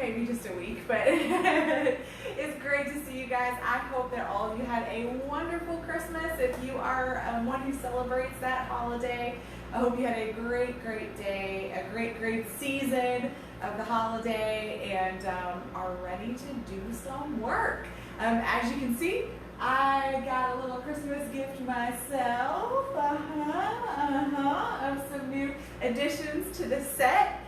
maybe just a week, but it's great to see you guys. I hope that all of you had a wonderful Christmas. If you are one who celebrates that holiday, I hope you had a great day, a great season of the holiday, and are ready to do some work. As you can see, I got a little Christmas gift myself, of some new additions to the set.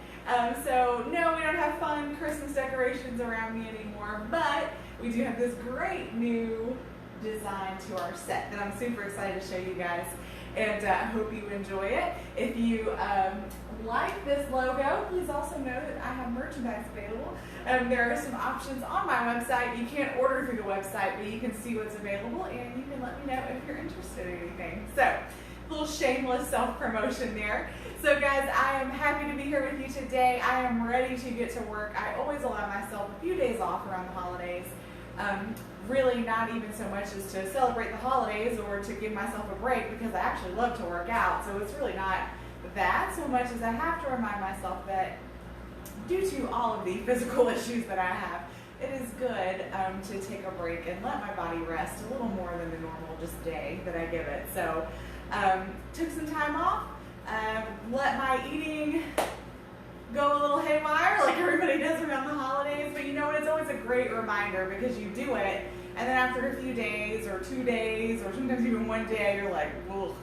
So no, we don't have fun Christmas decorations around me anymore, but we do have this great new design to our set that I'm super excited to show you guys, and I hope you enjoy it. If you like this logo, please also know that I have merchandise available. There are some options on my website. You can't order through the website, but you can see what's available, and you can let me know if you're interested in anything. So, a little shameless self-promotion there. So guys, I am happy to be here with you today. I am ready to get to work. I always allow myself a few days off around the holidays. Really not even so much as to celebrate the holidays or to give myself a break, because I actually love to work out. So it's really not that so much as I have to remind myself that due to all of the physical issues that I have, it is good to take a break and let my body rest a little more than the normal just day that I give it. So took some time off, let my eating go a little haywire like everybody does around the holidays, but you know what, it's always a great reminder, because you do it and then after a few days or 2 days or sometimes even one day, you're like, well,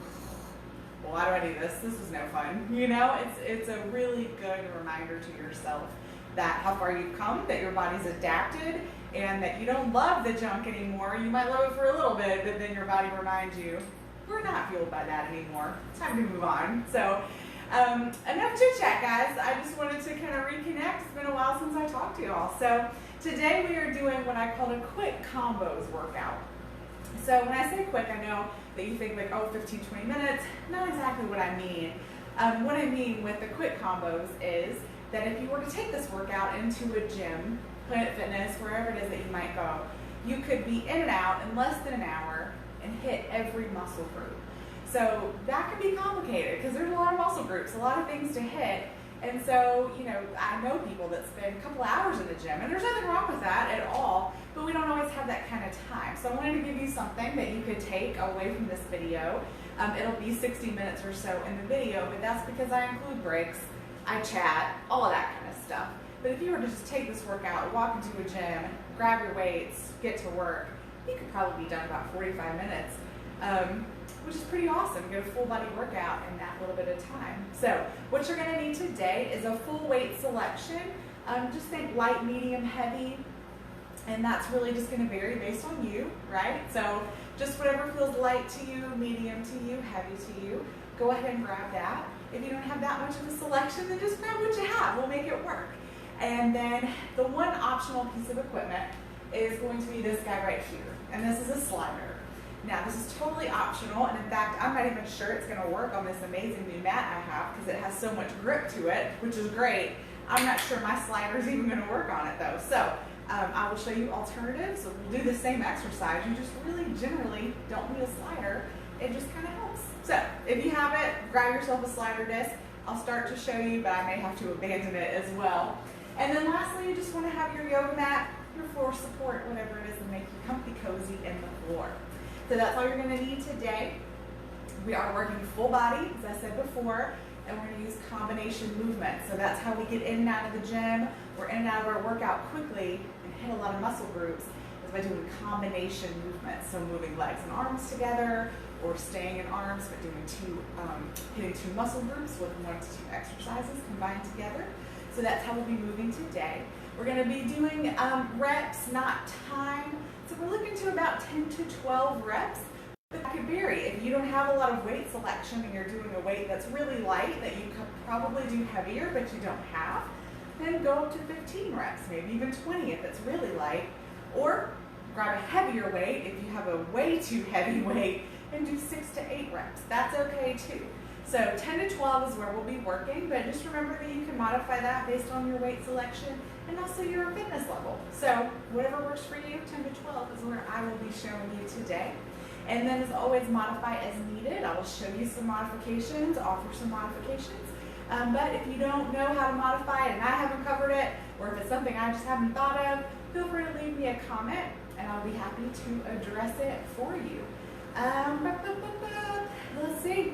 why do I do this? This is no fun. You know, it's a really good reminder to yourself that how far you've come, that your body's adapted, and that you don't love the junk anymore. You might love it for a little bit, but then your body reminds you, we're not fueled by that anymore. It's time to move on. So enough chit chat, guys. I just wanted to kind of reconnect. It's been a while since I talked to you all. So today we are doing what I call a quick combos workout. So when I say quick, I know that you think like, oh, 15, 20 minutes. Not exactly what I mean. What I mean with the quick combos is that if you were to take this workout into a gym, Planet Fitness, wherever it is that you might go, you could be in and out in less than an hour and hit every muscle group. So that can be complicated because there's a lot of muscle groups, a lot of things to hit. And so, you know, I know people that spend a couple hours in the gym, and there's nothing wrong with that at all, but we don't always have that kind of time. So I wanted to give you something that you could take away from this video. It'll be 60 minutes or so in the video, but that's because I include breaks, I chat, all of that kind of stuff. But if you were to just take this workout, walk into a gym, grab your weights, get to work, you could probably be done about 45 minutes. Which is pretty awesome. Get a full body workout in that little bit of time. So what you're going to need today is a full weight selection. Just think light, medium, heavy, and that's really just going to vary based on you, right? So just whatever feels light to you, medium to you, heavy to you, go ahead and grab that. If you don't have that much of a selection, then just grab what you have. We'll make it work. And then the one optional piece of equipment is going to be this guy right here, and this is a slider. Now, this is totally optional, and in fact, I'm not even sure it's going to work on this amazing new mat I have because it has so much grip to it, which is great. I'm not sure my slider is even going to work on it, though. So, I will show you alternatives. So we'll do the same exercise. You just really generally don't need a slider. It just kind of helps. So, if you have it, grab yourself a slider disc. I'll start to show you, but I may have to abandon it as well. And then lastly, you just want to have your yoga mat, your floor support, whatever it is, and make you comfy, cozy in the floor. So that's all you're going to need today. We are working full body, as I said before, and we're going to use combination movement. So that's how we get in and out of the gym. We're in and out of our workout quickly and hit a lot of muscle groups is by doing combination movements. So moving legs and arms together, or staying in arms but doing hitting two muscle groups with 1 to 2 exercises combined together. So that's how we'll be moving today. We're going to be doing reps, not time. So we're looking to about 10 to 12 reps, but that could vary. If you don't have a lot of weight selection and you're doing a weight that's really light that you could probably do heavier but you don't have, then go up to 15 reps, maybe even 20 if it's really light, or grab a heavier weight if you have a way too heavy weight and do 6 to 8 reps. That's okay too. So 10 to 12 is where we'll be working, but just remember that you can modify that based on your weight selection and also your fitness level. So whatever works for you, 10 to 12 is where I will be showing you today. And then as always, modify as needed. I will show you some modifications, offer some modifications. But if you don't know how to modify it and I haven't covered it, or if it's something I just haven't thought of, feel free to leave me a comment and I'll be happy to address it for you. Let's see.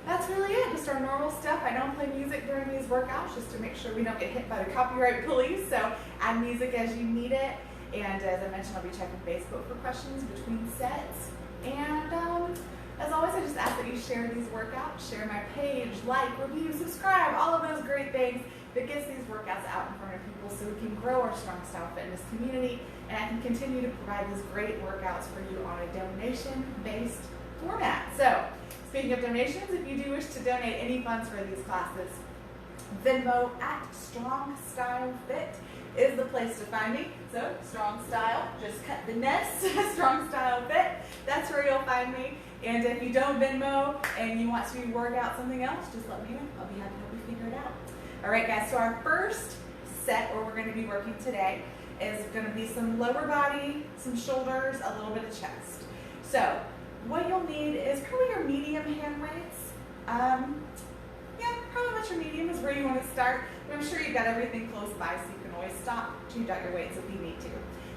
That's really it, just our normal stuff. I don't play music during these workouts just to make sure we don't get hit by the copyright police, so add music as you need it. And as I mentioned, I'll be checking Facebook for questions between sets. And as always, I just ask that you share these workouts, share my page, like, review, subscribe, all of those great things that gets these workouts out in front of people so we can grow our strong style fitness community and I can continue to provide these great workouts for you on a donation-based format. So, speaking of donations, if you do wish to donate any funds for these classes, Venmo at Strong Style Fit is the place to find me. So, Strong Style, just cut the nest, Strong Style Fit, that's where you'll find me. And if you don't Venmo and you want to work out something else, just let me know. I'll be happy to help you figure it out. All right, guys, so our first set where we're going to be working today is going to be some lower body, some shoulders, a little bit of chest. So, what you'll need is probably your medium hand weights. Yeah, probably about your medium is where you want to start. But I'm sure you've got everything close by so you can always stop, change out your weights if you need to.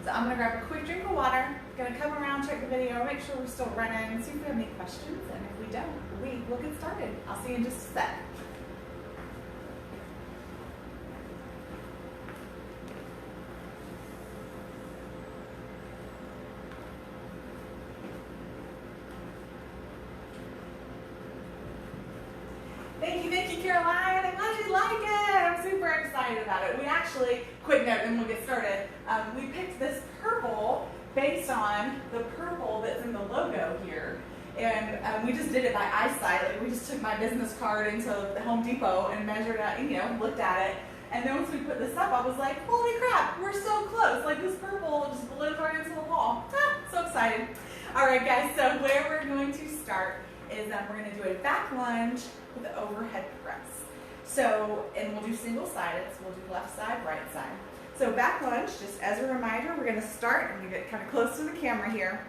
So I'm going to grab a quick drink of water, going to come around, check the video, make sure we're still running, see if we have any questions, and if we don't, we will get started. I'll see you in just a sec. Thank you, Caroline. I'm glad you like it. I'm super excited about it. We actually, quick note, and we'll get started. We picked this purple based on the purple that's in the logo here. And we just did it by eyesight. Like, we just took my business card into the Home Depot and measured out, looked at it. And then once we put this up, I was like, holy crap, we're so close. Like, this purple just blends right into the wall. So excited. All right, guys, so where we're going to start is we're going to do a back lunge with the overhead press. So, and we'll do single-sided, so we'll do left side, right side. So back lunge, just as a reminder, we're going to start, I'm going to get kind of close to the camera here.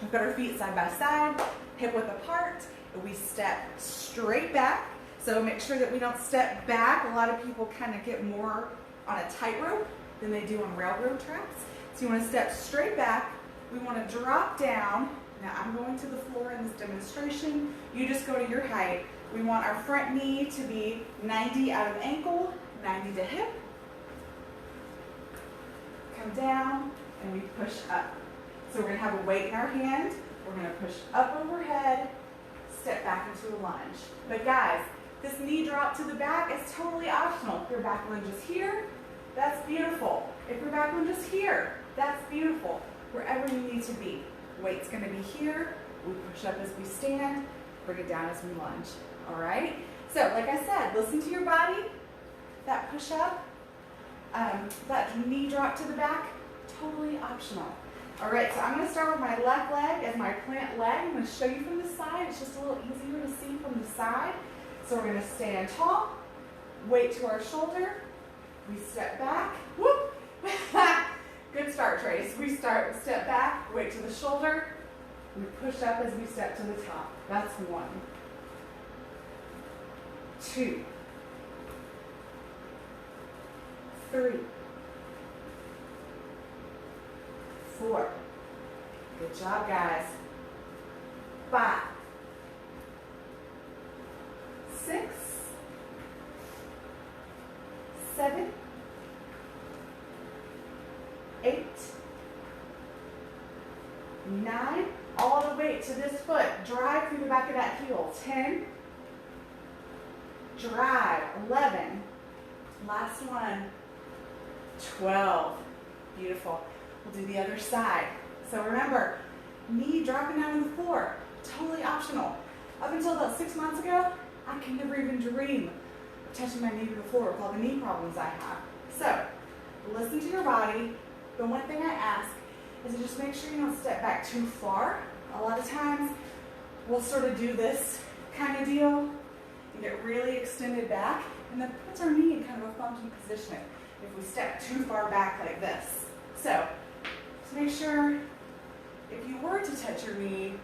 We've got our feet side by side, hip width apart, and we step straight back. So make sure that we don't step back. A lot of people kind of get more on a tightrope than they do on railroad tracks. So you want to step straight back. We want to drop down. Now I'm going to the floor in this demonstration. You just go to your height. We want our front knee to be 90 out of ankle, 90 to hip. Come down and we push up. So we're going to have a weight in our hand. We're going to push up overhead, step back into a lunge. But guys, this knee drop to the back is totally optional. If your back lunge is here, that's beautiful. If your back lunge is here, that's beautiful. Wherever you need to be. Weight's going to be here. We push up as we stand, bring it down as we lunge. All right? So, like I said, listen to your body. That push up, that knee drop to the back, totally optional. All right, so I'm going to start with my left leg as my plant leg. I'm going to show you from the side. It's just a little easier to see from the side. So we're going to stand tall, weight to our shoulder. We step back. Whoop! Good start, Trace. We step back, weight to the shoulder. We push up as we step to the top. That's 1, 2, 3, 4. Good job, guys. 5, 6, 7, 8, 9, all the weight to this foot. Drive through the back of that heel. 10, drive. 11, last one. 12, beautiful. We'll do the other side. So remember, knee dropping down on the floor, totally optional. Up until about 6 months ago, I could never even dream of touching my knee to the floor with all the knee problems I have. So, listen to your body. The one thing I ask is to just make sure you don't step back too far. A lot of times, we'll sort of do this kind of deal and get really extended back, and that puts our knee in kind of a funky position if we step too far back like this. So, just make sure if you were to touch your knee,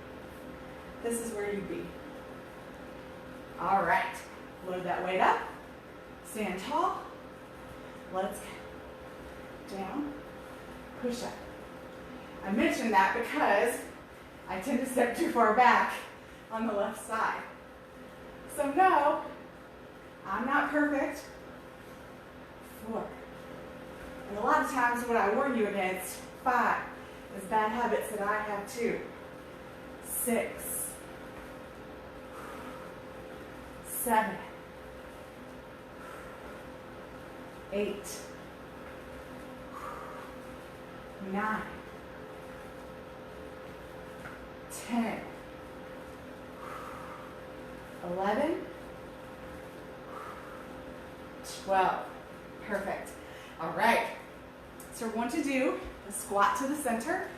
this is where you'd be. All right, load that weight up. Stand tall. Let's down, push up. I mentioned that because I tend to step too far back on the left side. So no, I'm not perfect. 4. And a lot of times what I warn you against, 5, is bad habits that I have too. 6, 7, 8, 9, 10, 11, 12. Perfect. All right. So we're going to do a squat to the center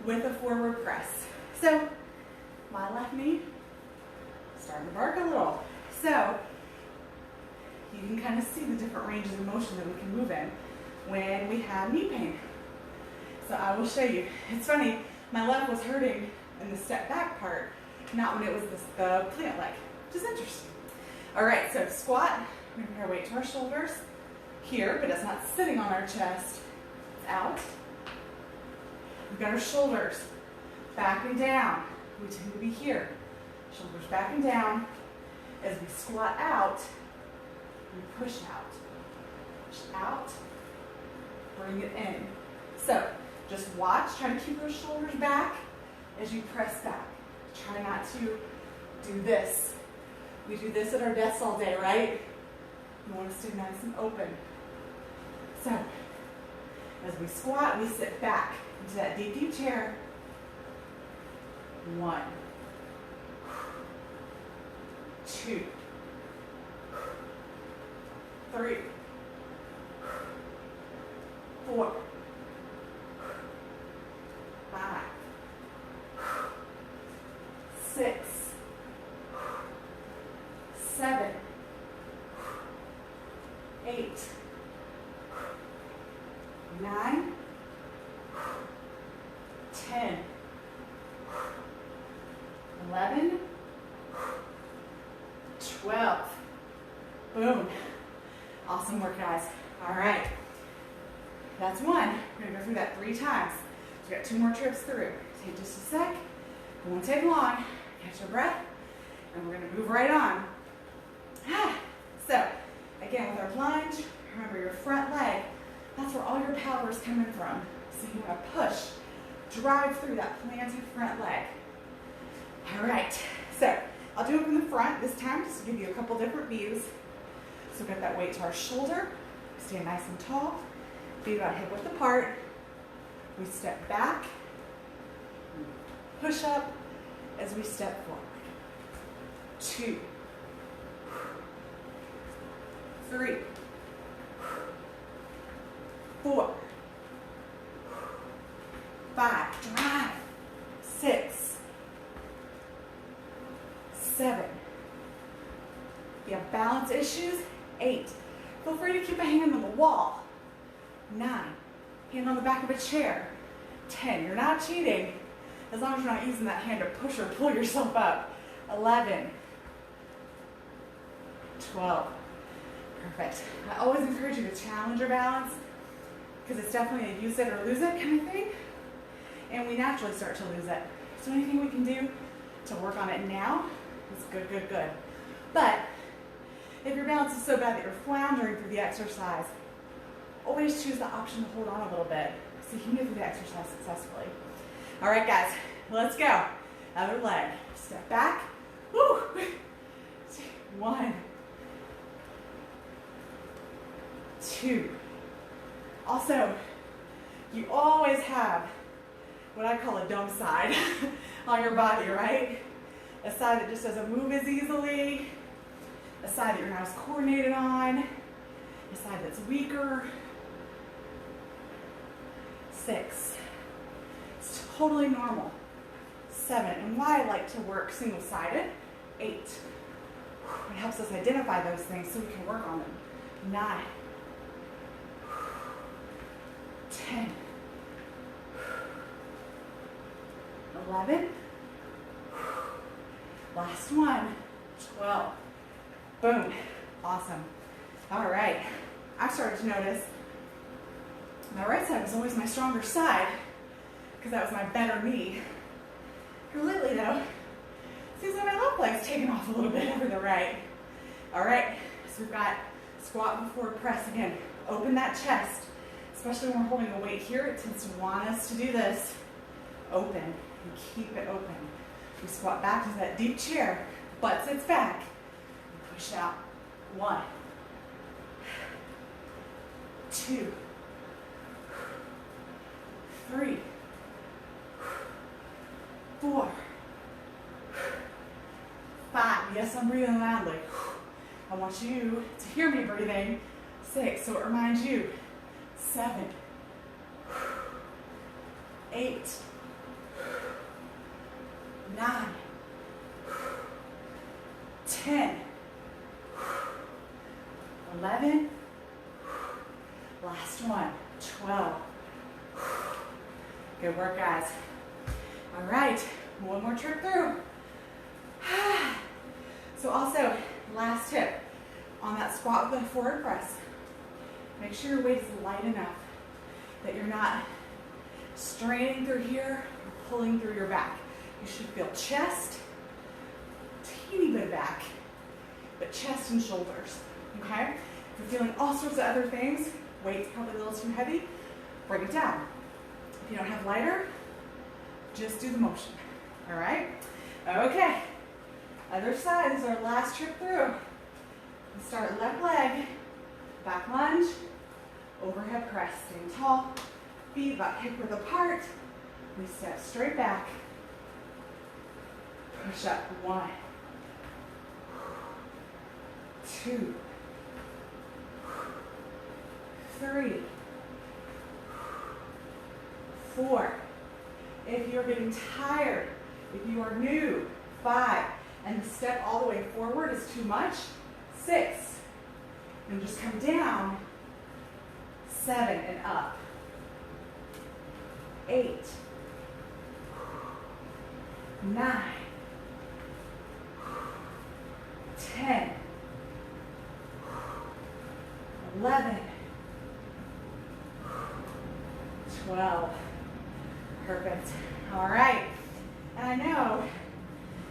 with a forward press. So my left knee starting to bark a little. So you can kind of see the different ranges of motion that we can move in when we have knee pain. So I will show you. It's funny, my left was hurting in the step back part, not when it was the plant leg, which is interesting. All right, so squat, we're gonna bring our weight to our shoulders here, but it's not sitting on our chest. It's out. We've got our shoulders back and down. We tend to be here. Shoulders back and down. As we squat out, we push out. Push out, bring it in. So just watch, try to keep those shoulders back as you press back. Try not to do this. We do this at our desks all day, right? You want to stay nice and open. So as we squat, we sit back into that deep, deep chair. 1, 2, 3, 4, 5, 6, 7, 8, 9, 10, 11, 12. Boom. Awesome work, guys. All right. That's 1. We're going to go through that 3 times. So we got 2 more trips through. Take just a sec. It won't take long. Catch your breath. And we're going to move right on. So, again, with our lunge, remember your front leg. That's where all your power is coming from. So you want to push, drive through that planted front leg. All right. So, I'll do it from the front this time just to give you a couple different views. So we've got that weight to our shoulder. Stay nice and tall. Feet about hip width apart. We step back. Push up as we step forward. 2, 3, 4, 5, drive. 6, 7. If you have balance issues, 8. Feel free to keep a hand on the wall. 9. Hand on the back of a chair. 10. You're not cheating as long as you're not using that hand to push or pull yourself up. 11. 12. Perfect. I always encourage you to challenge your balance because it's definitely a use it or lose it kind of thing. And we naturally start to lose it. So anything we can do to work on it now is good, good, good. But if your balance is so bad that you're floundering through the exercise, always choose the option to hold on a little bit so you can get through the exercise successfully. All right, guys, let's go. Other leg. Step back. Woo. 1, 2. Also, you always have what I call a dumb side on your body, right? A side that just doesn't move as easily, a side that you're not as coordinated on, a side that's weaker. 6. It's totally normal. 7. And why I like to work single-sided. 8. It helps us identify those things so we can work on them. 9. 10. 11. Last one. 12. Boom. Awesome. All right, I started to notice my right side was always my stronger side because that was my better knee. Here lately though, it seems like my left leg's taken off a little bit over the right. All right, so we've got squat before press again. Open that chest, especially when we're holding a weight here. It tends to want us to do this. Open and keep it open. We squat back into that deep chair, butt sits back, and push out. 1, 2, 3, 4, 5. Yes, I'm breathing loudly. I want you to hear me breathing. 6, so it reminds you. 7, 8, 9, 10, 11, last one, 12. Good work, guys. All right, one more trip through. So also, last tip, on that squat with the forward press, make sure your weight is light enough that you're not straining through here or pulling through your back. You should feel chest, teeny bit of back, but chest and shoulders, okay? If you're feeling all sorts of other things, weight's probably a little too heavy, bring it down. If you don't have lighter, just do the motion, all right? Okay, other side is our last trip through. We start left leg, back lunge, overhead press, staying tall, feet about hip width apart. We step straight back, push up. 1, 2, 3, 4. If you're getting tired, if you are new, 5, and the step all the way forward is too much, 6, and just come down, 7 and up, 8, 9, 10, 11, 12. Perfect. All right. And I know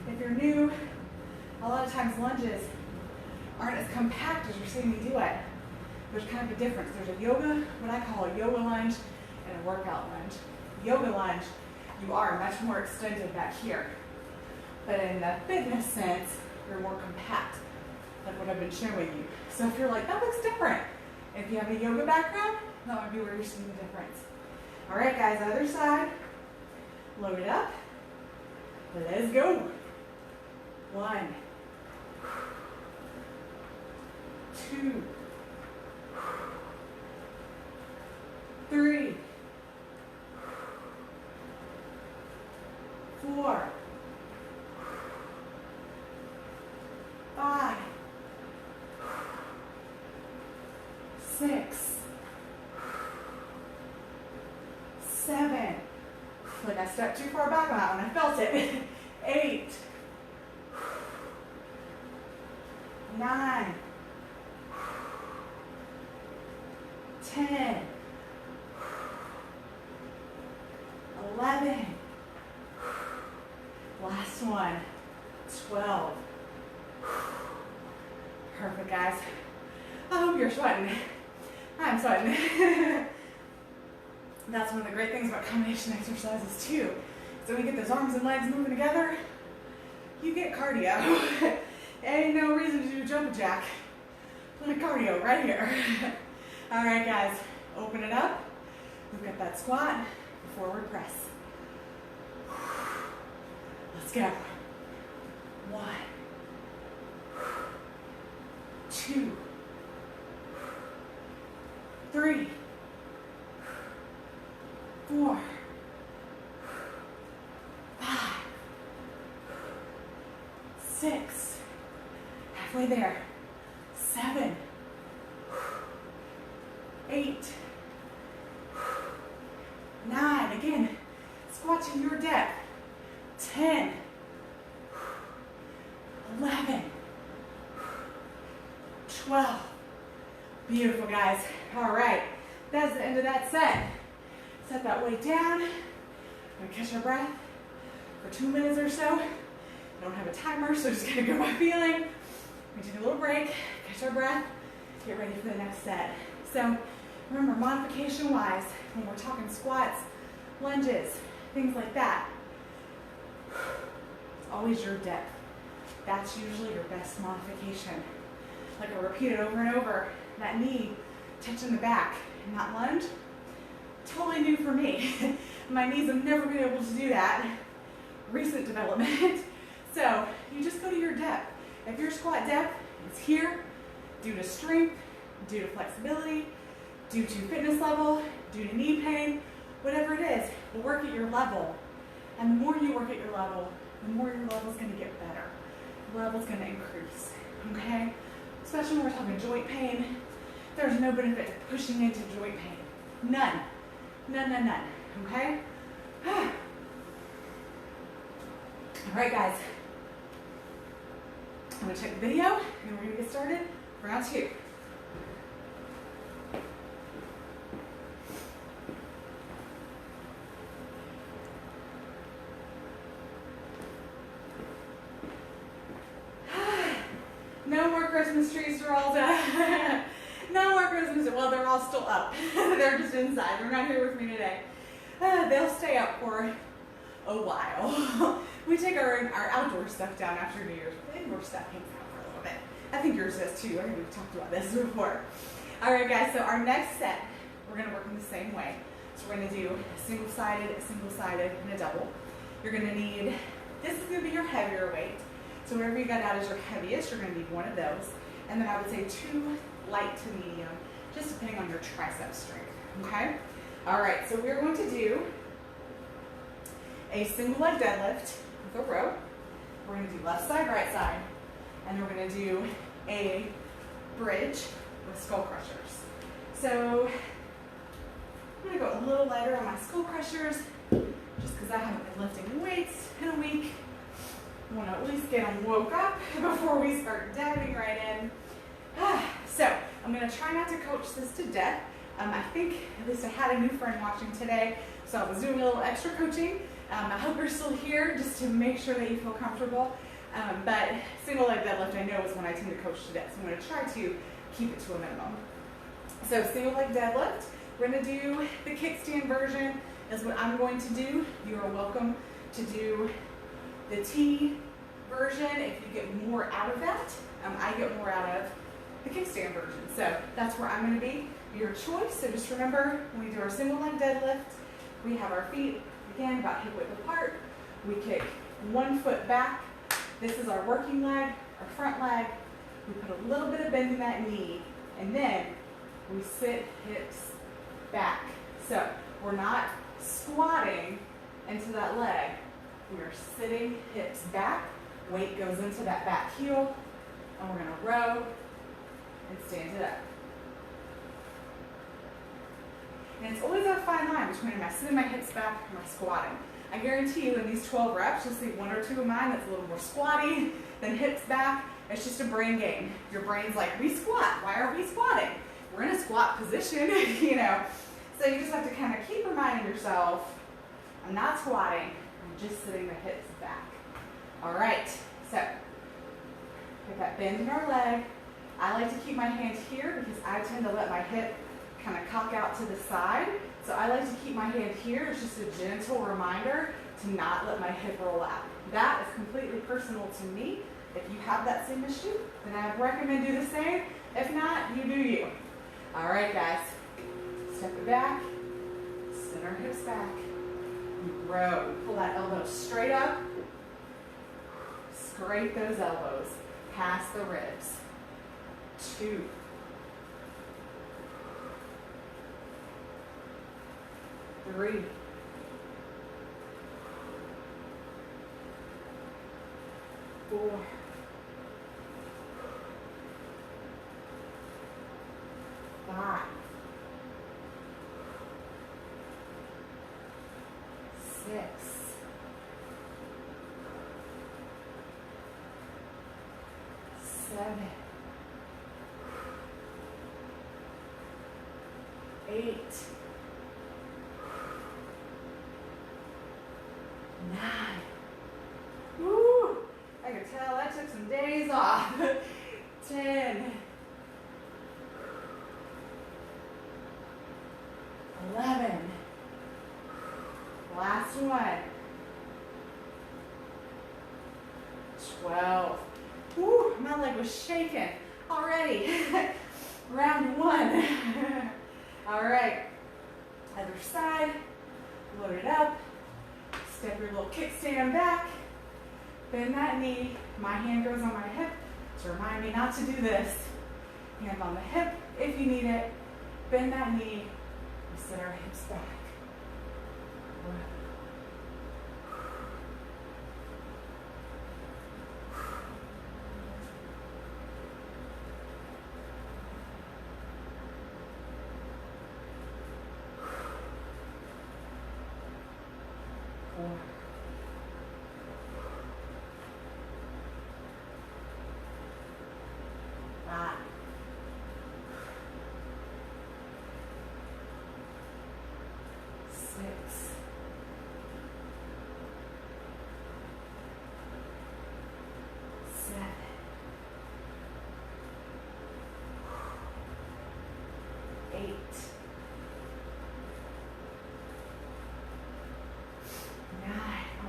if you're new, a lot of times lunges aren't as compact as you're seeing me do it. There's kind of a difference. There's a yoga, what I call a yoga lunge, and a workout lunge. Yoga lunge, you are much more extended back here. But in the fitness sense, you're more compact, like what I've been showing you. So if you're like, that looks different, if you have a yoga background, that might be where you're seeing the difference. All right, guys, other side. Load it up. Let's go. 1, 2, 3, 4, 5, 6, 7. Look, I stepped too far back on that one. I felt it. 8, 9, 10, 11. Last one. 12. Perfect, guys. I hope you're sweating. I'm sweating. That's one of the great things about combination exercises too. So when you get those arms and legs moving together, you get cardio. Ain't no reason to do jumping jack. Plenty of cardio right here. All right, guys, open it up. We've got that squat, forward press. Let's go. 1, 2, 3, 4, 5, 6, halfway there, 7, 8, 9, again, squat to your depth, 10, 11, 12, Beautiful, guys. All right, that's the end of that set. Set that weight down. We're gonna catch our breath for 2 minutes or so. I don't have a timer, so just gonna go by feeling. We take a little break, catch our breath, get ready for the next set. So remember, modification-wise, when we're talking squats, lunges, things like that, it's always your depth. That's usually your best modification. Like I repeat it over and over, that knee touching the back in that lunge, totally new for me. My knees have never been able to do that. Recent development. So you just go to your depth. If your squat depth is here, due to strength, due to flexibility, due to fitness level, due to knee pain, whatever it is, work at your level. And the more you work at your level, the more your level's gonna get better. The level's gonna increase, okay? Especially when we're talking joint pain, there's no benefit to pushing into joint pain. None, none, none, none, okay? All right, guys. I'm gonna check the video and we're gonna get started. Round 2. No more Christmas trees are all done. No more Christmas, well, they're all still up. They're just inside. They're not here with me today. They'll stay up for a while. We take our outdoor stuff down after New Year's. The indoor stuff hangs out for a little bit. I think yours does too. I think we've talked about this before. All right, guys, so our next set, we're gonna work in the same way. So we're gonna do a single-sided, and a double. You're gonna need, this is gonna be your heavier weight. So whatever you got out as your heaviest, you're gonna need one of those. And then I would say 2 light to medium, just depending on your tricep strength, okay? All right, so we're going to do a single leg deadlift with a row. We're gonna do left side, right side. And we're gonna do a bridge with skull crushers. So I'm gonna go a little lighter on my skull crushers, just because I haven't been lifting weights in a week. I want to at least get them woke up before we start diving right in. So I'm going to try not to coach this to death. I think at least I had a new friend watching today, so I was doing a little extra coaching. I hope you're still here just to make sure that you feel comfortable. But single leg deadlift I know is when I tend to coach to death, so I'm going to try to keep it to a minimum. So single leg deadlift, we're going to do the kickstand version is what I'm going to do. You are welcome to do the T version if you get more out of that. I get more out of the kickstand version. So that's where I'm going to be. Your choice. So just remember, when we do our single leg deadlift, we have our feet, again, about hip width apart. We kick one foot back. This is our working leg, our front leg. We put a little bit of bend in that knee, and then we sit hips back. So we're not squatting into that leg. We are sitting hips back. Weight goes into that back heel, and we're going to row and stand it up. And it's always a fine line between am I sitting my hips back or am I squatting. I guarantee you in these 12 reps, you'll see 1 or 2 of mine that's a little more squatty than hips back. It's just a brain game. Your brain's like, we squat. Why are we squatting? We're in a squat position, you know. So you just have to kind of keep reminding yourself, I'm not squatting, I'm just sitting the hips back. All right, so get that bend in our leg. I like to keep my hand here because I tend to let my hip kind of cock out to the side. So I like to keep my hand here. It's just a gentle reminder to not let my hip roll out. That is completely personal to me. If you have that same issue, then I recommend do the same. If not, you do you. All right, guys. Step it back, send our hips back, row. Pull that elbow straight up, scrape those elbows, past the ribs. 2, 3, 4, 5, 6, 7, 8, 9. Woo! I can tell that took some days off. 10, 11. Last one. 12. Woo, my leg was shaking already. Round 1. All right. Other side. Load it up. Step your little kickstand back. Bend that knee. My hand goes on my hip to remind me not to do this. Hand on the hip if you need it. Bend that knee. We set our hips back.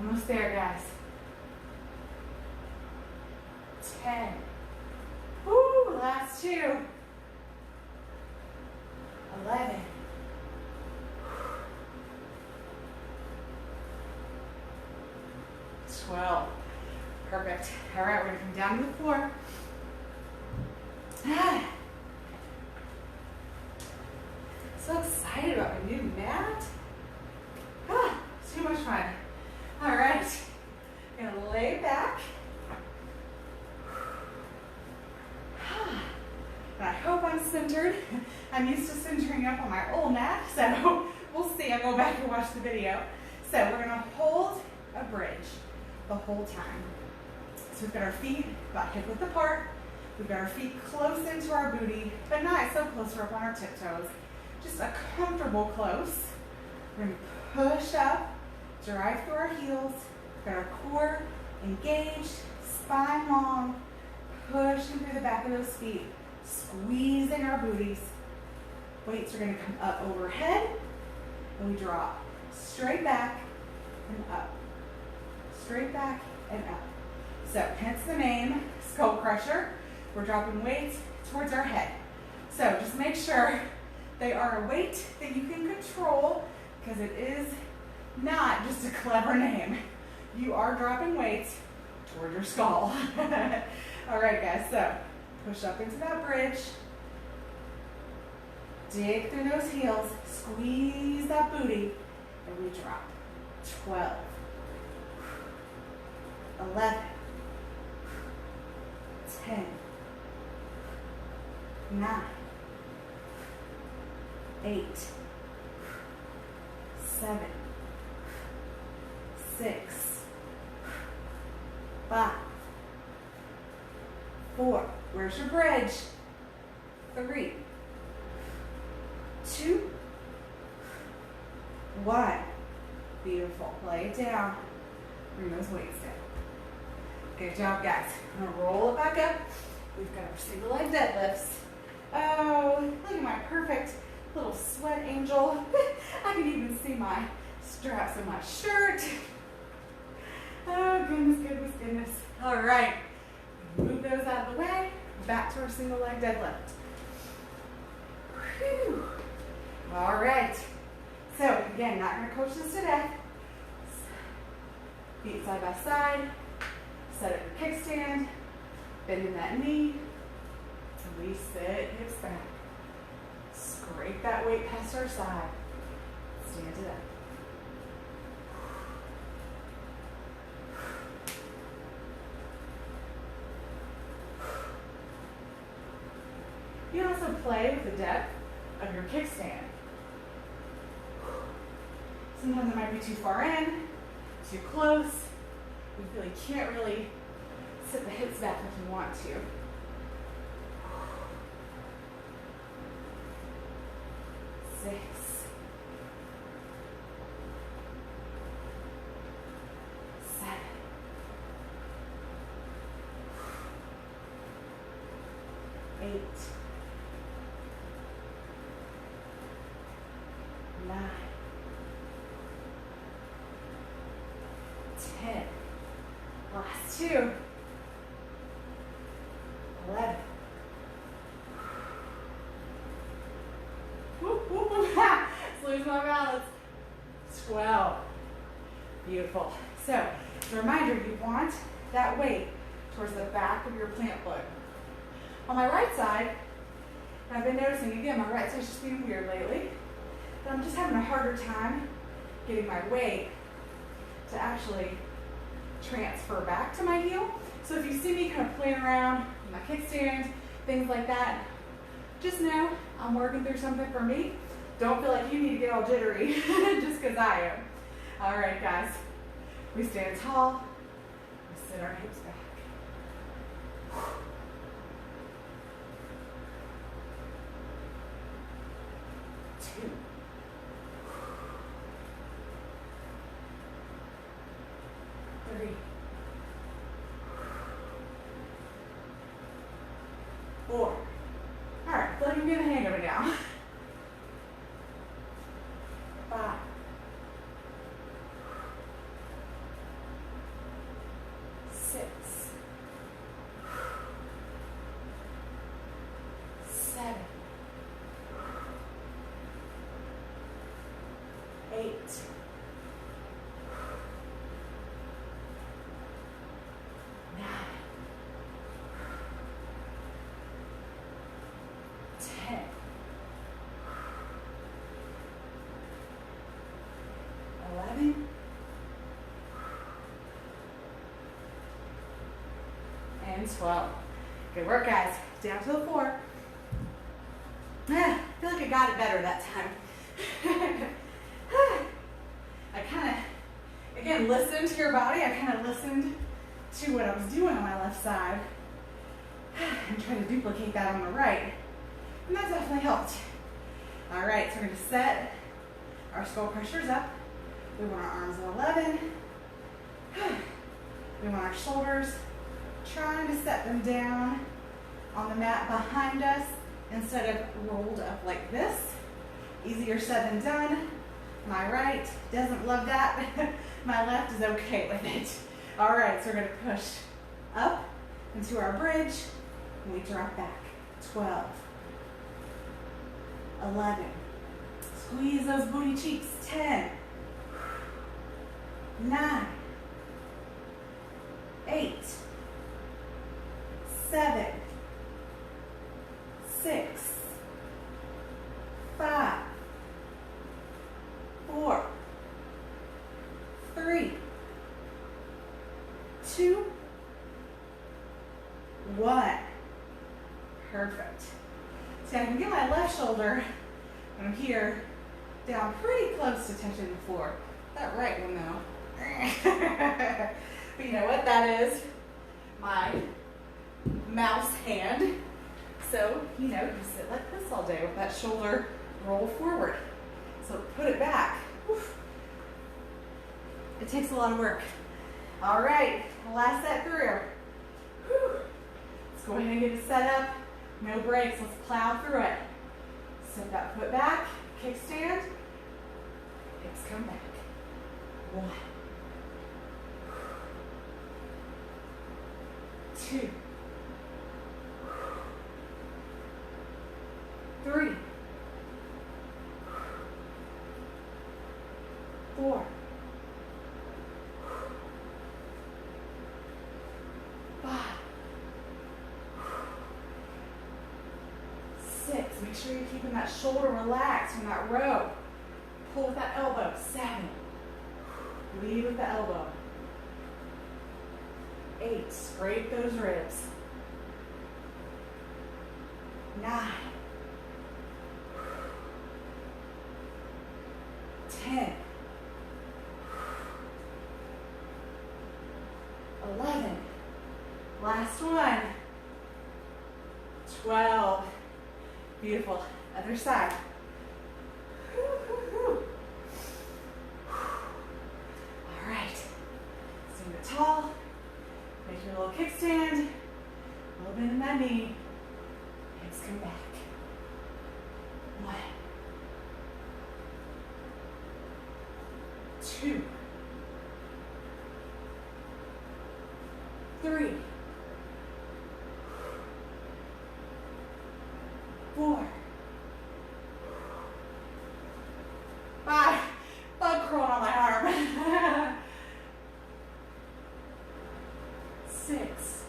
Almost there, guys. 10. Woo, last 2. 11. 12. Perfect. All right, we're gonna come down to the floor. So excited about my new mat. It's too much fun. All right, gonna lay back. And I hope I'm centered. I'm used to centering up on my old mat, so we'll see. I'll go back and watch the video. So we're gonna hold a bridge the whole time. So we've got our feet about hip width apart. We've got our feet close into our booty, but not so close we're up on our tiptoes. Just a comfortable close. We're gonna push up, drive through our heels. We've got our core engaged, spine long, pushing through the back of those feet, squeezing our booties. Weights are gonna come up overhead, and we drop straight back and up. Straight back and up. So hence the name, skull crusher. We're dropping weights towards our head. So just make sure they are a weight that you can control, because it is not just a clever name. You are dropping weights toward your skull. All right, guys, so push up into that bridge. Dig through those heels, squeeze that booty, and we drop. 12, 11, 10, 9, 8, 7, 6, 5, 4. Where's your bridge? 3, 2, 1. Beautiful. Lay it down. Bring those weights down. Good job, guys. I'm gonna roll it back up. We've got our single leg deadlifts. Oh, look at my perfect little sweat angel. I can even see my straps in my shirt. Oh, goodness, goodness, goodness. All right. Move those out of the way. Back to our single leg deadlift. Whew. All right. So, again, not going to coach this to death. Feet side by side. Set up your kickstand. Bending that knee. And we sit hips back. Scrape that weight past our side. Stand it up. You can also play with the depth of your kickstand. Sometimes it might be too far in, too close. You feel you can't really sit the hips back if you want to. 6, 7, 8, 9, 10. Last 2. 11. Whoop, whoop, whoop. Ha! Just lose my balance. 12. Beautiful. So, as a reminder, you want that weight towards the back of your plant foot. On my right side, I've been noticing, again, my right side's just being weird lately, but I'm just having a harder time getting my weight to actually transfer back to my heel. So if you see me kind of playing around in my kickstand, things like that, just know I'm working through something for me. Don't feel like you need to get all jittery just because I am. All right, guys. We stand tall. We sit our hips back. 2. 3. 4. All right, let me get the hang of it now. 5. 6. 7. 8. 9. 10. 11. And 12. Good work, guys. Down to the floor. I feel like I got it better that time. I kind of, again, listened to your body. I kind of listened to what I was doing on my left side and tried to duplicate that on the right. And that definitely helped. All right, so we're going to set our skull crushers up. We want our arms at 11. We want our shoulders, trying to set them down on the mat behind us instead of rolled up like this. Easier said than done. My right doesn't love that. My left is okay with it. All right, so we're going to push up into our bridge and we drop back. 12. 11. Squeeze those booty cheeks. 10. 9. 8. 7. 6. 5. 4. 3. 2. 1. Perfect. See, I can get my left shoulder when I'm here down pretty close to touching the floor. That right one though. But you know what that is? My mouse hand. So, you know, you sit like this all day with that shoulder rolled forward. So put it back. Oof. It takes a lot of work. All right, last set through. Whew. Let's go ahead and get it set up. No breaks, let's plow through it. Set that foot back, kickstand. Hips come back. 1. 2. 3. 4. 5. 6. Make sure you're keeping that shoulder relaxed from that row. Pull with that elbow. 7. Lead with the elbow. 8. Scrape those ribs. 9. 10. 11. Last one. 12. Beautiful. Other side. tall. Make your little kickstand. A little bit in that knee. Hips come back. 1, 2, 3, 4, 5. Bug crawling on my arm. 6,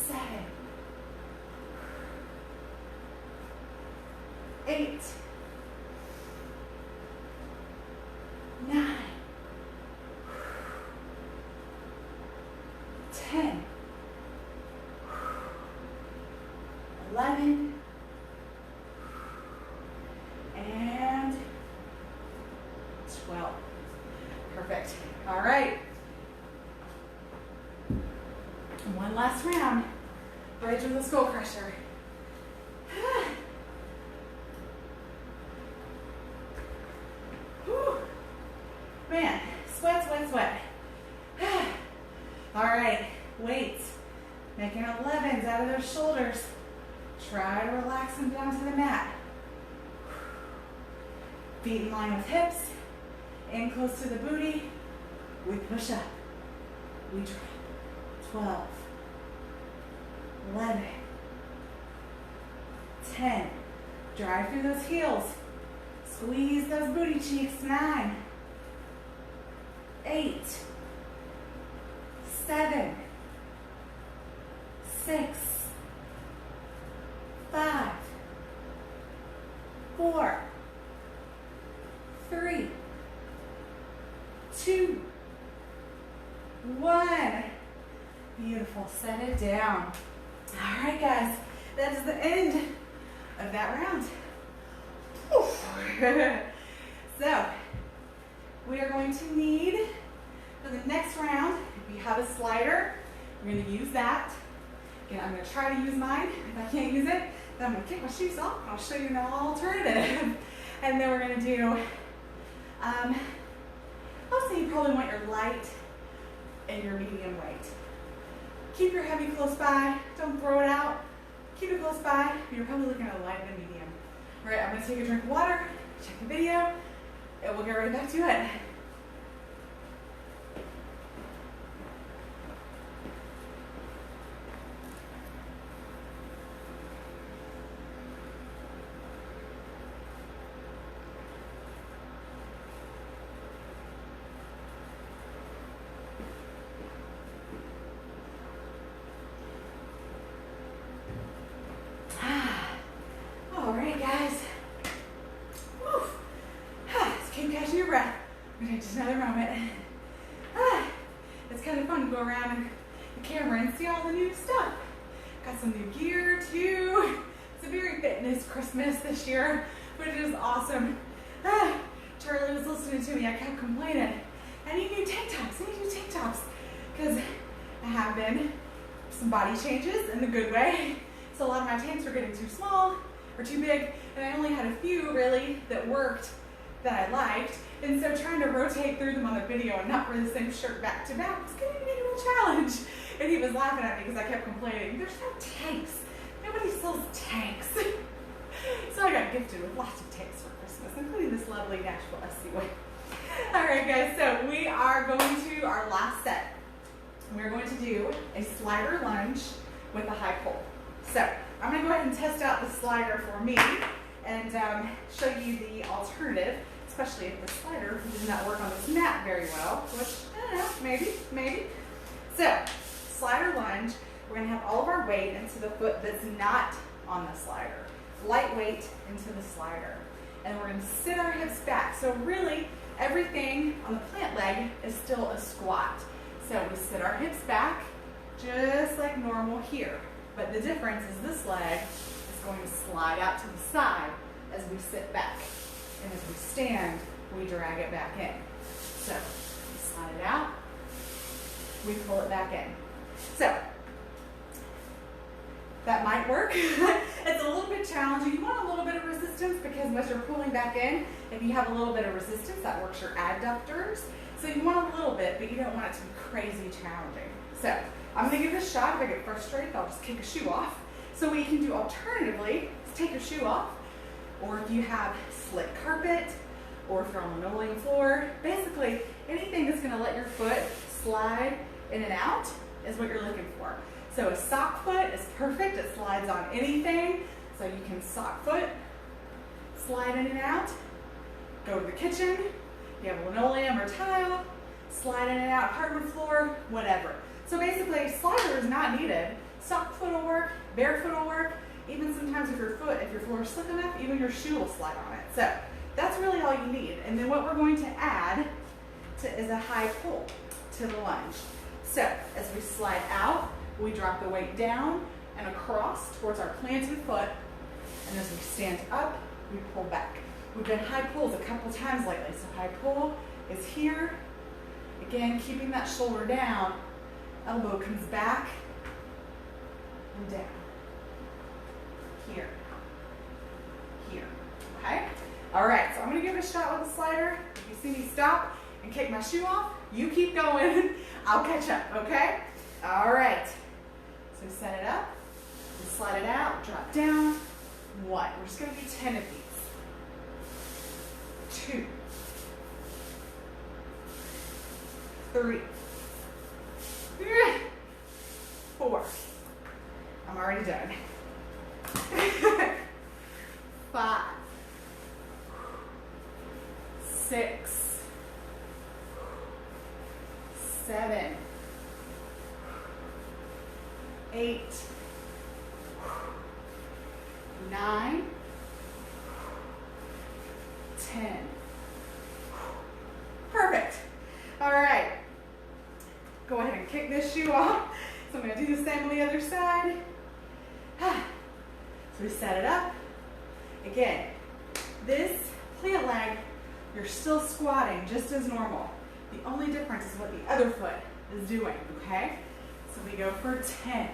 7, 8, 9, 10, 11, and 12. Perfect. All right. One last round. Bridge with a skull crusher. Whew. Man, sweat, sweat, sweat. All right, weights. Making 11s out of those shoulders. Try to relax them down to the mat. Feet in line with hips. In close to the booty. We push up. We drop. 12. 11. 10. Drive through those heels. Squeeze those booty cheeks. 9. 8. 7. 6. 5. 4. 3. 2. 1. Beautiful. Set it down. All right, guys. That is the end of that round. So, we are going to need, for the next round, if you have a slider, we're going to use that. Again, I'm going to try to use mine. If I can't use it, then I'm going to kick my shoes off and I'll show you an alternative. And then we're going to do, I'll say you probably want your light and your medium weight. Keep your heavy close by. Don't throw it out. Keep it close by. You're probably looking at a light and a medium. All right, I'm going to take a drink of water, check the video, and we'll get right back to it. Just another moment. It's kind of fun to go around the camera and see all the new stuff. Got some new gear too. It's a very fitness Christmas this year, which is awesome. Charlie was listening to me. I kept complaining. I need new tank tops. I need new tank tops. Because I have been some body changes in the good way. So a lot of my tanks were getting too small or too big. And I only had a few really that worked that I liked. And so trying to rotate through them on the video and not wear the same shirt back to back was going to be a real challenge. And he was laughing at me because I kept complaining, there's no tanks. Nobody sells tanks. So I got gifted with lots of tanks for Christmas, including this lovely Nashville SC one. All right, guys, so we are going to our last set. We're going to do a slider lunge with a high pull. So I'm going to go ahead and test out the slider for me and show you the alternative, especially if the slider did not work on this mat very well, which, I don't know, maybe. So, slider lunge, we're going to have all of our weight into the foot that's not on the slider. Light weight into the slider. And we're going to sit our hips back. So really, everything on the plant leg is still a squat. So we sit our hips back, just like normal here. But the difference is this leg is going to slide out to the side as we sit back. And as we stand, we drag it back in. So, we slide it out, we pull it back in. So, that might work. It's a little bit challenging. You want a little bit of resistance because once you're pulling back in, if you have a little bit of resistance, that works your adductors. So you want a little bit, but you don't want it to be crazy challenging. So I'm gonna give it a shot. If I get frustrated, I'll just kick a shoe off. So what you can do alternatively is take your shoe off, or if you have slick carpet, or if you're on linoleum floor, basically anything that's gonna let your foot slide in and out is what you're looking for. So a sock foot is perfect. It slides on anything. So you can sock foot, slide in and out, go to the kitchen, you have linoleum or tile, slide in and out, hardwood floor, whatever. So basically, slider is not needed. Sock foot will work, barefoot will work. Even sometimes if your floor is slick enough, even your shoe will slide on it. So that's really all you need. And then what we're going to add is a high pull to the lunge. So as we slide out, we drop the weight down and across towards our planted foot. And as we stand up, we pull back. We've done high pulls a couple times lately. So high pull is here. Again, keeping that shoulder down. Elbow comes back and down. Here. Here. Okay? All right, so I'm going to give it a shot with the slider. If you see me stop and kick my shoe off, you keep going. I'll catch up, okay? All right. So set it up, and slide it out, drop down. 1. We're just going to do 10 of these. 2. 3. 4. I'm already done. 5. 6. 7. 8. 9. 10. Perfect. All right. Go ahead and kick this shoe off. So I'm going to do the same on the other side. So we set it up. Again, this plant leg, you're still squatting just as normal. The only difference is what the other foot is doing, okay? So we go for 10,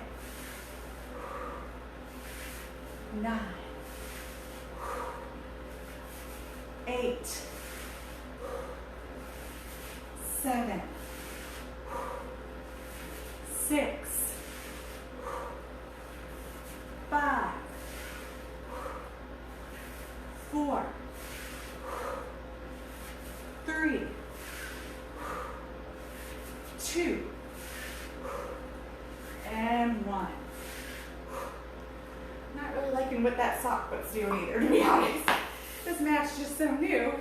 9, 8, 7, 6, 5, 4, 3, 2, and 1. Not really liking what that sock foot's doing either, to be honest. This mat's just so new,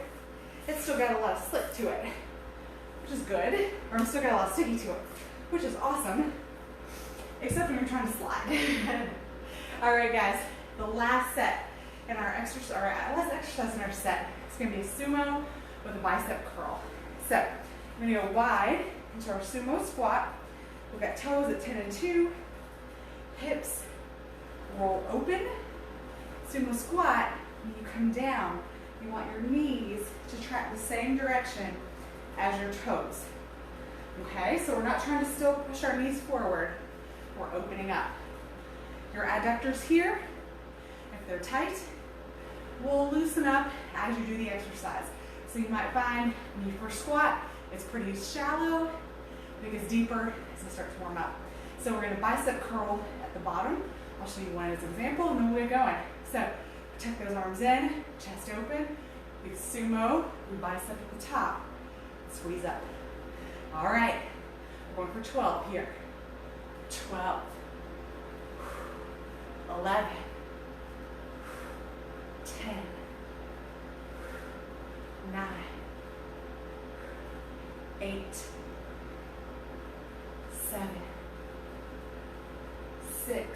it's still got a lot of slip to it, which is good. Or it's still got a lot of sticky to it, which is awesome, except when you're trying to slide. All right, guys, the last set in our exercise, or last exercise in our set, is going to be a sumo with a bicep curl. So I'm going to go wide into our sumo squat. We've got toes at 10 and 2, hips roll open. Sumo squat, when you come down, you want your knees to track the same direction as your toes. Okay, so we're not trying to still push our knees forward. We're opening up. Your adductors here, if they're tight, will loosen up as you do the exercise. So you might find when you first squat, it's pretty shallow. It gets deeper as it starts to warm up. So we're going to bicep curl at the bottom. I'll show you one as an example, and then we'll get going. So tuck those arms in, chest open. Big sumo, we bicep at the top. Squeeze up. All right, we're going for 12 here. 12, 11, 10, 9, 8, 7, 6,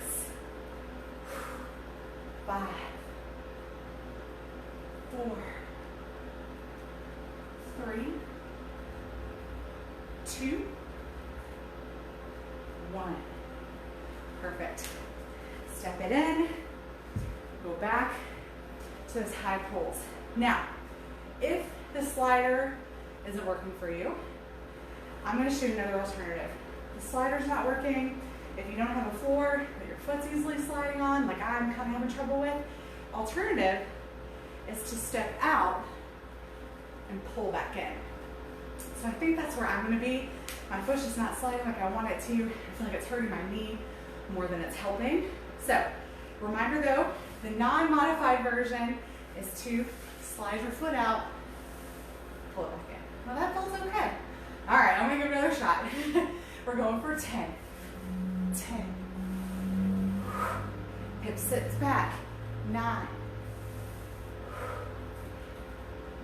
5, 4, 3, 2, 1. Perfect. Step it in, go back to those high pulls. Now, if the slider isn't working for you, I'm going to show you another alternative. The slider's not working, If you don't have a floor that your foot's easily sliding on, like I'm kind of having trouble with, alternative is to step out and pull back in. So I think that's where I'm gonna be. My foot's just not sliding like I want it to. I feel like it's hurting my knee more than it's helping. So, reminder though, the non-modified version is to slide your foot out, pull it back in. Well, that feels okay. All right, I'm gonna give it another shot. We're going for 10. 10. Hip sits back. 9.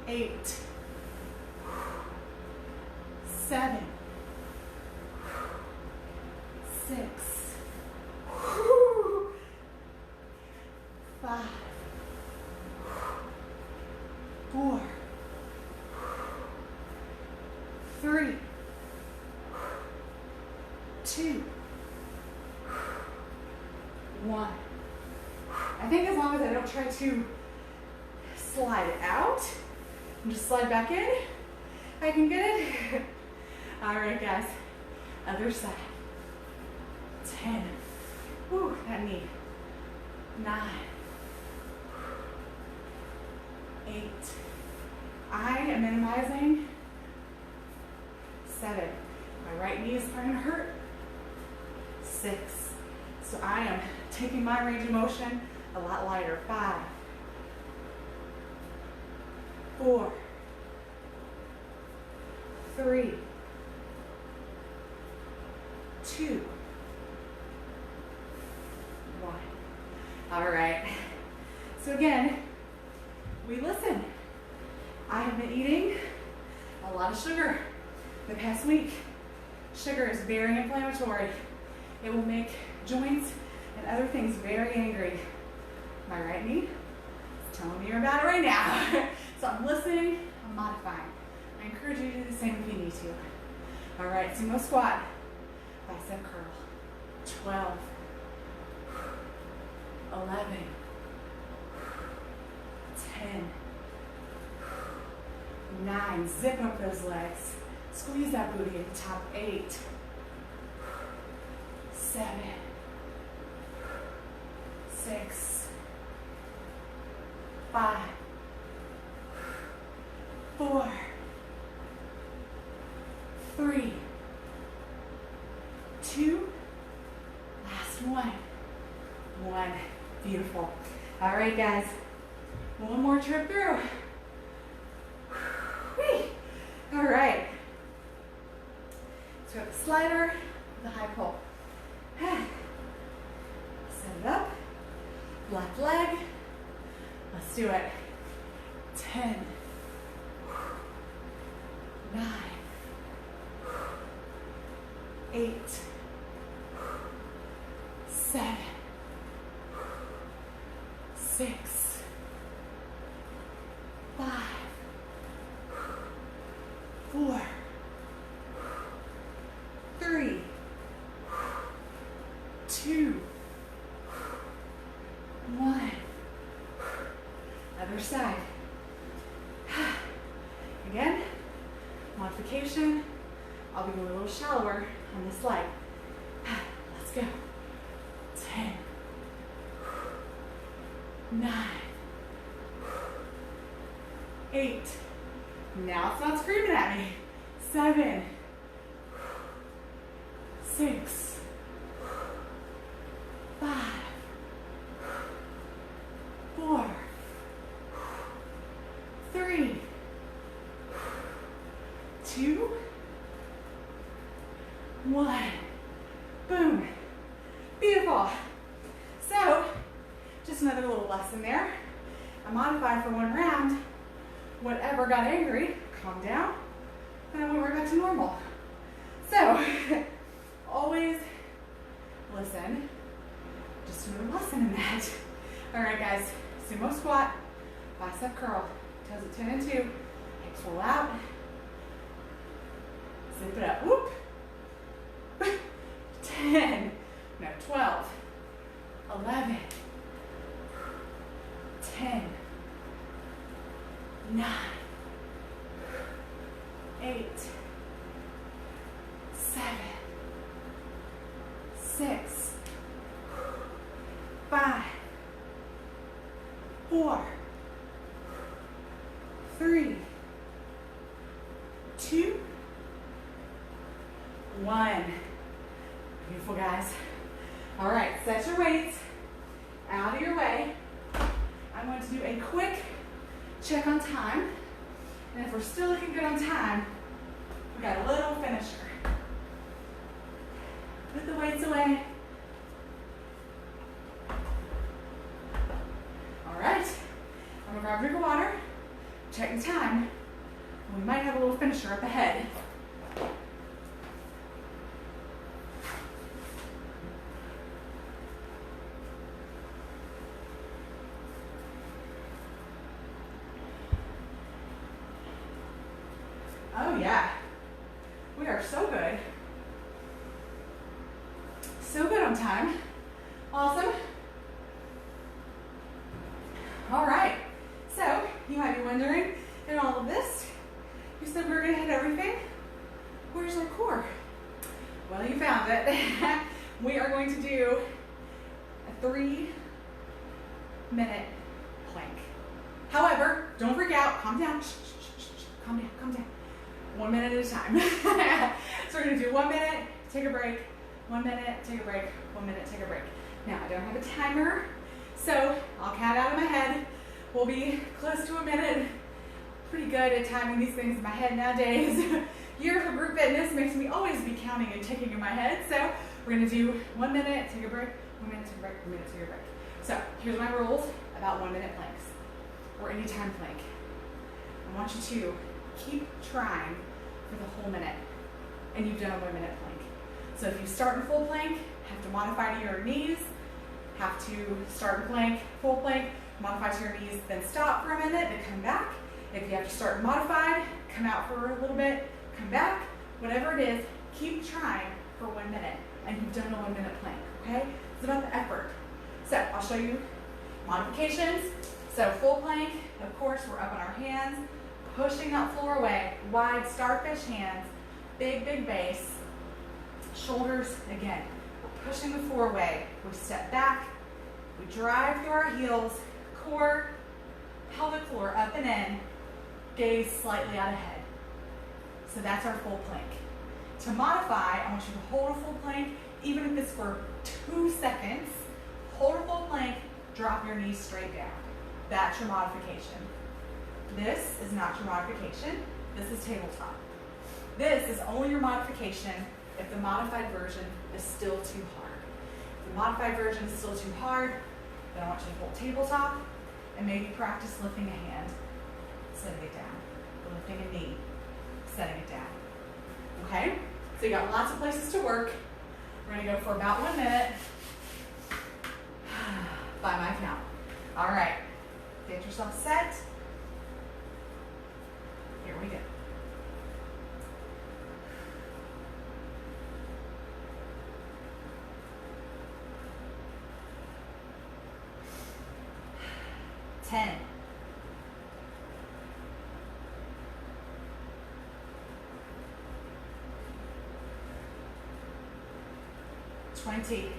8. 7. 6. 5. 4. 3. 2. 1. I think as long as I don't try to slide it out and just slide back in, I can get it. All right, guys. Other side. 10. Whew, that knee. 9. 8. I am minimizing. 7. My right knee is starting to hurt. 6. So I am taking my range of motion a lot lighter. 5. 4. 3. 2. 1. All right. So again, we listen. I have been eating a lot of sugar the past week. Sugar is very inflammatory. It will make joints and other things very angry. My right knee is telling me about it right now. So I'm listening, I'm modifying. I encourage you to do the same if you need to. All right, sumo squat, bicep curl. 12, 11, 10, 9. Zip up those legs. Squeeze that booty at the top. 8, 7, 6, 5, 4, 3, 2, last one. 1. Beautiful. All right, guys. One more trip through. Whee. All right. So we have the slider, the high pull. Set it up. Left leg. Let's do it. 10, 9, 8, 7, 6, 5, 4, 3, 2, 1. Other side. Again, modification. I'll be going a little shallower on this leg. Let's go. 10, 9, 8. Now it's not screaming at me. 7, 6, 5, 4, 3, 2, 1. Boom. Beautiful. So, just another little lesson there. I modified for one round. Whatever got angry, calm down, and I went right back to normal. So, always listen. Just another lesson in that. All right, guys. Sumo squat, bicep curl, toes at 10 and 2, hips roll out. Zip it up. Whoop. 10, no, 12, 11, 10, 9, 8, 7, 6, 5, 4, 3, 2, 1. Beautiful, guys. All right, set your weights out of your way. I'm going to do a quick check on time. And if we're still looking good on time, we got a little finisher. Put the weights away. All right, I'm gonna grab a drink of water, check the time. We might have a little finisher up ahead. Oh yeah, we are so good. So good on time. Awesome. All right, so you might be wondering, in all of this, you said we were gonna hit everything. Where's our core? Well, you found it. We are going to do a 3-minute plank. However, don't freak out, calm down. Shh, shh, shh, shh. Calm down, calm down. 1 minute at a time. So we're gonna do 1 minute, take a break, 1 minute, take a break, 1 minute, take a break. Now, I don't have a timer, so I'll count out of my head. We'll be close to a minute. Pretty good at timing these things in my head nowadays. Years of group fitness makes me always be counting and ticking in my head. So we're gonna do 1 minute, take a break, 1 minute, take a break, 1 minute, take a break. So here's my rules about 1 minute planks or any time plank. I want you to keep trying for the whole minute, and you've done a 1 minute plank. So if you start in full plank, have to modify to your knees, have to start in plank, full plank, modify to your knees, then stop for a minute and come back. If you have to start modified, come out for a little bit, come back, whatever it is, keep trying for 1 minute, and you've done a 1 minute plank, okay? It's about the effort. So I'll show you modifications. So full plank, of course, we're up on our hands, pushing that floor away, wide starfish hands, big, big base, shoulders, again, we're pushing the floor away. We step back, we drive through our heels, core, pelvic floor, up and in, gaze slightly out ahead. So that's our full plank. To modify, I want you to hold a full plank, even if it's for 2 seconds, hold a full plank, drop your knees straight down. That's your modification. This is not your modification. This is tabletop. This is only your modification if the modified version is still too hard. If the modified version is still too hard, then I want you to hold tabletop and maybe practice lifting a hand, setting it down, or lifting a knee, setting it down. Okay? So you got lots of places to work. We're gonna go for about 1 minute by my count. All right, get yourself set. Here we go. Ten. 20.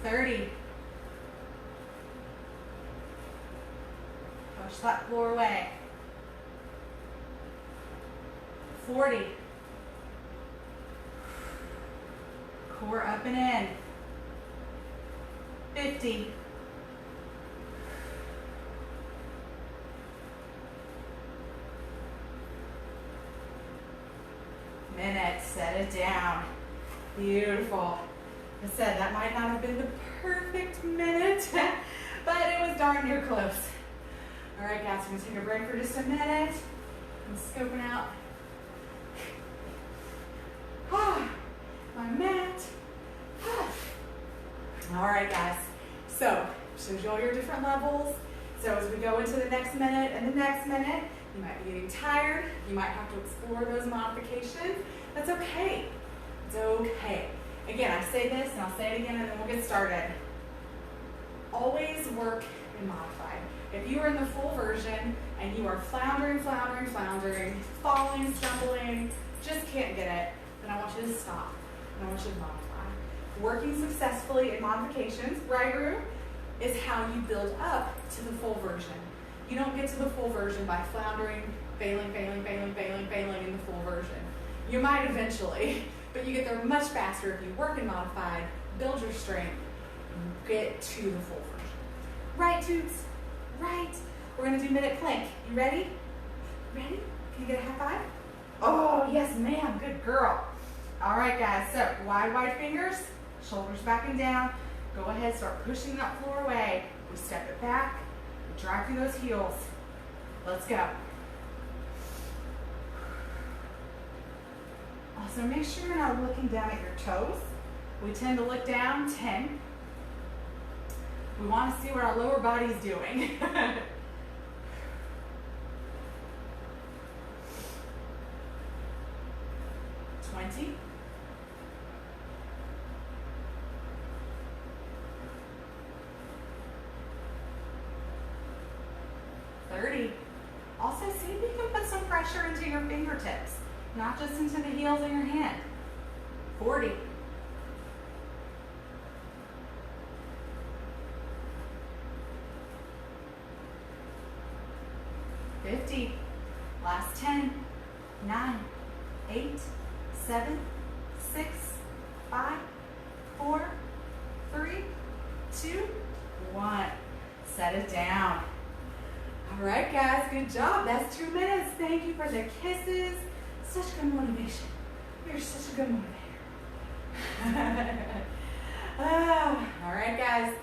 30. Push that floor away. 40. Core up and in. 50. 1 minute, set it down. Beautiful. I said that might not have been the perfect minute, but it was darn near close. All right, guys, we're gonna take a break for just a minute. I'm scoping out my mat. All right, guys. So, shows you all your different levels. So as we go into the next minute and the next minute, you might be getting tired. You might have to explore those modifications. That's okay. It's okay. Again, I say this and I'll say it again and then we'll get started. Always work in modified. If you are in the full version and you are floundering, falling, stumbling, just can't get it, then I want you to stop and I want you to modify. Working successfully in modifications, right room, is how you build up to the full version. You don't get to the full version by floundering, failing in the full version. You might eventually, but you get there much faster if you work in modified, build your strength, and get to the full version. Right, Toots? Right. We're gonna do minute plank. You ready? Ready? Can you get a high five? Oh, yes, ma'am. Good girl. All right, guys. So wide fingers, shoulders back and down. Go ahead, start pushing that floor away. We step it back, we drive through those heels. Let's go. Also, make sure you're not looking down at your toes. We tend to look down. 10. We want to see what our lower body's doing. 20. 30. Also, see if you can put some pressure into your fingertips, not just into the heels of your hand. 40. 50. Last 10. 9, 8, 7, 6, 5, 4, 3, 2, 1. Set it down. All right, guys, good job. That's 2 minutes. Thank you for the kisses. Such good motivation. You're such a good motivator. All right, guys,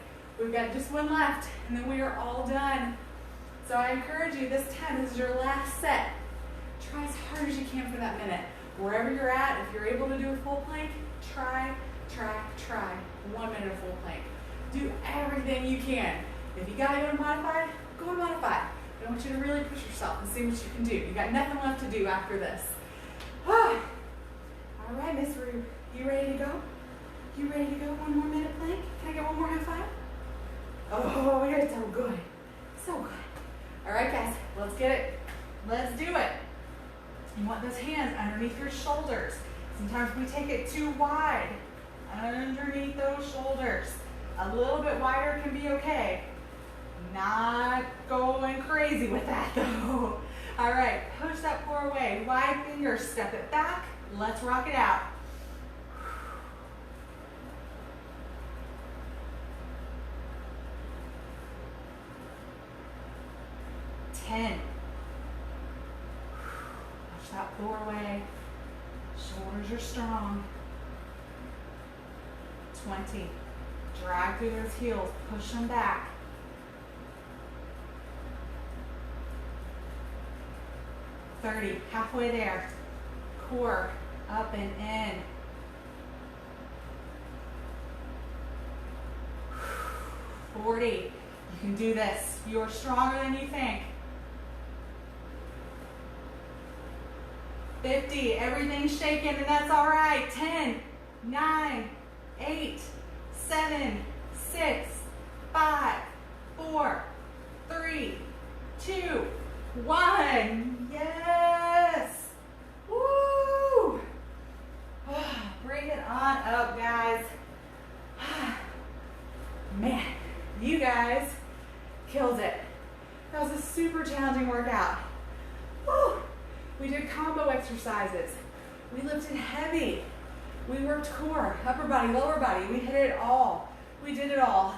we've got just one left, and then we are all done. So I encourage you, this time, this is your last set. Try as hard as you can for that minute. Wherever you're at, if you're able to do a full plank, try. 1 minute of full plank. Do everything you can. If you gotta go to modified, go to modified. I want you to really push yourself and see what you can do. You got nothing left to do after this. All right, Miss Rue, you ready to go? You ready to go? 1 more minute plank? Can I get one more high five? Oh, you're so good. So good. All right, guys, let's get it. Let's do it. You want those hands underneath your shoulders. Sometimes we take it too wide. Underneath those shoulders. A little bit wider can be okay. Not going crazy with that though. All right, push that floor away. Wide fingers, step it back. Let's rock it out. 10. Push that floor away. Shoulders are strong. 20. Drag through those heels. Push them back. 30. Halfway there. Core up and in. 40. You can do this. You are stronger than you think. 50. Everything's shaking and that's all right. 10, 9, 8, 7, 6, 5, 4, 3, 2, 1. Yes. Woo. Bring it on up, guys. Man, you guys killed it. That was a super challenging workout. Woo. We did combo exercises. We lifted heavy. We worked core, upper body, lower body. We hit it all. We did it all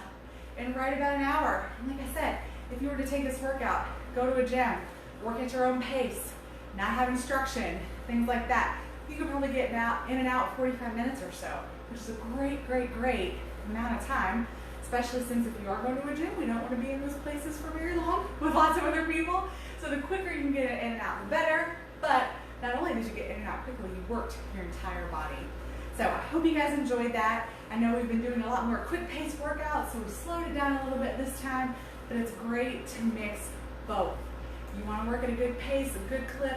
in right about an hour. And like I said, if you were to take this workout, go to a gym, work at your own pace, not have instruction, things like that, you could probably get in and out 45 minutes or so, which is a great amount of time, especially since if you are going to a gym, we don't want to be in those places for very long with lots of other people. So the quicker you can get in and out, the better. But not only did you get in and out quickly, you worked your entire body. So I hope you guys enjoyed that. I know we've been doing a lot more quick pace workouts, so we slowed it down a little bit this time, but it's great to mix both. You want to work at a good pace, a good clip,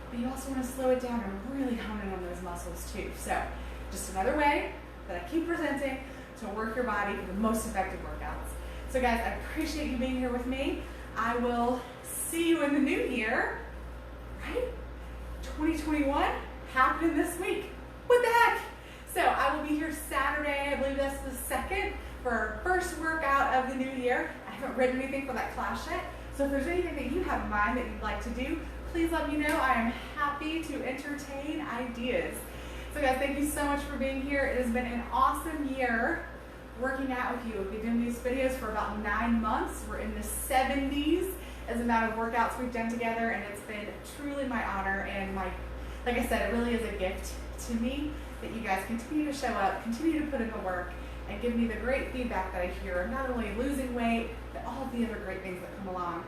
but you also want to slow it down and really hone in on those muscles too. So just another way that I keep presenting to work your body for the most effective workouts. So guys, I appreciate you being here with me. I will see you in the new year, right? 2021 happening this week. What the heck? So I will be here Saturday. I believe that's the 2nd for our first workout of the new year. I haven't written anything for that class yet. So if there's anything that you have in mind that you'd like to do, please let me know. I am happy to entertain ideas. So guys, thank you so much for being here. It has been an awesome year working out with you. We've been doing these videos for about 9 months. We're in the 70s as the amount of workouts we've done together, and it's been truly my honor and like I said, it really is a gift to me that you guys continue to show up, continue to put in the work, and give me the great feedback that I hear of not only losing weight, but all the other great things that come along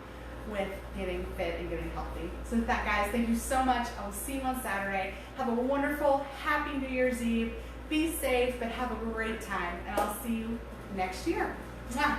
with getting fit and getting healthy. So with that, guys, thank you so much. I will see you on Saturday. Have a wonderful, happy New Year's Eve. Be safe, but have a great time, and I'll see you next year. Mwah.